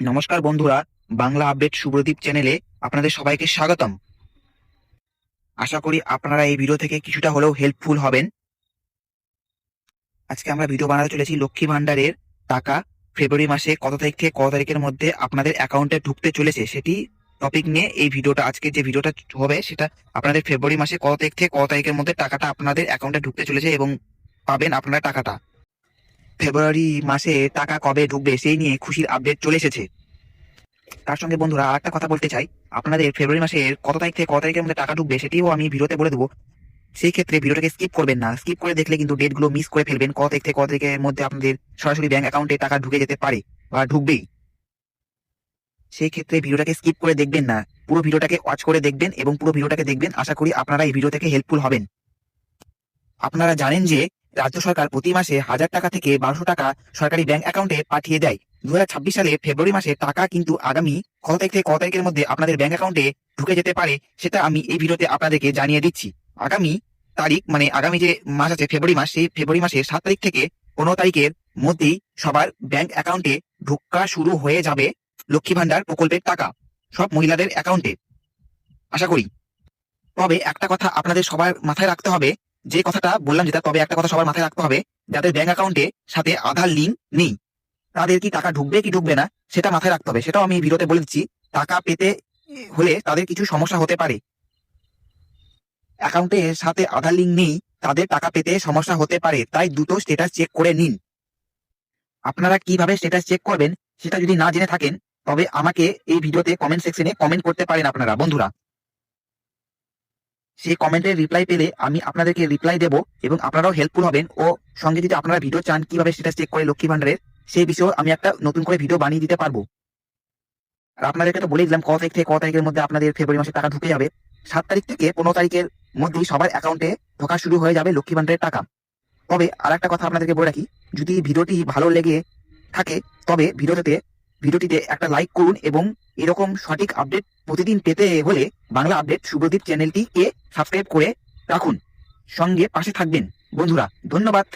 নমস্কার বন্ধুরা, বাংলা আপডেট শুভ্রদীপ চ্যানেলে আপনাদের সবাইকে স্বাগতম। আশা করি আপনারা এই ভিডিও থেকে কিছুটা হলেও হেল্পফুল হবেন। আজকে আমরা ভিডিও বানাতে চলেছি লক্ষ্মী ভান্ডারের টাকা ফেব্রুয়ারি মাসে কত তারিখ থেকে কত তারিখের মধ্যে আপনাদের অ্যাকাউন্টে ঢুকতে চলেছে সেটি টপিক নিয়ে এই ভিডিওটা। আজকে যে ভিডিওটা হবে সেটা আপনাদের ফেব্রুয়ারি মাসে কত তারিখ থেকে কত তারিখের মধ্যে টাকাটা আপনাদের অ্যাকাউন্টে ঢুকতে চলেছে এবং পাবেন আপনারা টাকাটা। ফেব্রুয়ারি মাসে টাকা কবে ঢুকবে সেই নিয়ে খুশির আপডেট চলে এসেছে। তার সঙ্গে বন্ধুরা একটা কথা বলতে চাই, আপনাদের ফেব্রুয়ারি মাসের কত তারিখ থেকে কত তারিখের মধ্যে টাকা ঢুকবে সেটিও আমি ভিডিওতে বলে দেবো। সেই ক্ষেত্রে ভিডিওটাকে স্কিপ করবেন না, স্কিপ করে দেখলে কিন্তু ডেটগুলো মিস করে ফেলবেন। কত তারিখ থেকে কত তারিখের মধ্যে আপনাদের সরাসরি ব্যাংক অ্যাকাউন্টে টাকা ঢুকে যেতে পারে বা ঢুকবেই। সেই ক্ষেত্রে ভিডিওটাকে স্কিপ করে দেখবেন না, পুরো ভিডিওটাকে ওয়াচ করে দেখবেন এবং পুরো ভিডিওটাকে দেখবেন। আশা করি আপনারা এই ভিডিও থেকে হেল্পফুল হবেন। আপনারা জানেন যে রাজ্য সরকার প্রতি মাসে 1000 টাকা থেকে 1200 টাকা সরকারি ব্যাংক অ্যাকাউন্টে পাঠিয়ে দেয়। 2026 সালে ফেব্রুয়ারি মাসে টাকা কিন্তু আগামী কত তারিখ থেকে কত তারিখের মধ্যে আপনাদের ব্যাংক অ্যাকাউন্টে ঢুকে যেতে পারে সেটা আমি এই ভিডিওতে আপনাদেরকে জানিয়ে দিচ্ছি। আগামী তারিখ মানে আগামী যে মাস আছে ফেব্রুয়ারি মাস, সেই ফেব্রুয়ারি মাসের 7 তারিখ থেকে 15 তারিখের মধ্যেই সবার ব্যাংক অ্যাকাউন্টে ঢোকা শুরু হয়ে যাবে লক্ষ্মী ভান্ডার প্রকল্পের টাকা সব মহিলাদের অ্যাকাউন্টে, আশা করি। তবে একটা কথা আপনাদের সবার মাথায় রাখতে হবে, যে কথাটা বললাম যেটা, তবে একটা কথা সবার মাথায় রাখতে হবে, যাদের ব্যাংক অ্যাকাউন্টে সাথে আধার লিঙ্ক নেই তাদের কি টাকা ঢুকবে কি ঢুকবে না সেটা মাথায় রাখতে হবে। সেটাও আমি ভিডিওতে বলে দিচ্ছি। টাকা পেতে হলে তাদের কিছু সমস্যা হতে পারে। অ্যাকাউন্টের সাথে আধার লিঙ্ক নেই, তাদের টাকা পেতে সমস্যা হতে পারে, তাই দুটো স্ট্যাটাস চেক করে নিন। আপনারা কিভাবে স্ট্যাটাস চেক করবেন সেটা যদি না জেনে থাকেন তবে আমাকে এই ভিডিওতে কমেন্ট সেকশনে কমেন্ট করতে পারেন আপনারা বন্ধুরা। সেই কমেন্টের রিপ্লাই পেলে আমি আপনাদেরকে রিপ্লাই দেবো এবং আপনারাও হেল্পফুল হবেন। ও সঙ্গে যদি আপনারা ভিডিও চান কিভাবে সেটা চেক করে লক্ষ্মী ভান্ডারের, সেই বিষয়েও আমি একটা নতুন করে ভিডিও বানিয়ে দিতে পারবো। আর আপনাদেরকে তো বলে দিলাম কত তারিখ থেকে কত তারিখের মধ্যে আপনাদের ফেব্রুয়ারি মাসে টাকা ঢুকে যাবে। 7 তারিখ থেকে 15 তারিখের মধ্যেই সবার অ্যাকাউন্টে ঢোকা শুরু হয়ে যাবে লক্ষ্মী ভান্ডারের টাকা। তবে আর একটা কথা আপনাদেরকে বলে রাখি, যদি ভিডিওটি ভালো লেগে থাকে তবে ভিডিওটিতে একটা লাইক করুন এবং এরকম সঠিক আপডেট প্রতিদিন পেতে হলে বাংলা আপডেট শুভদীপ চ্যানেলটিকে সাবস্ক্রাইব করে রাখুন, সঙ্গে পাশে থাকবেন বন্ধুরা। ধন্যবাদ।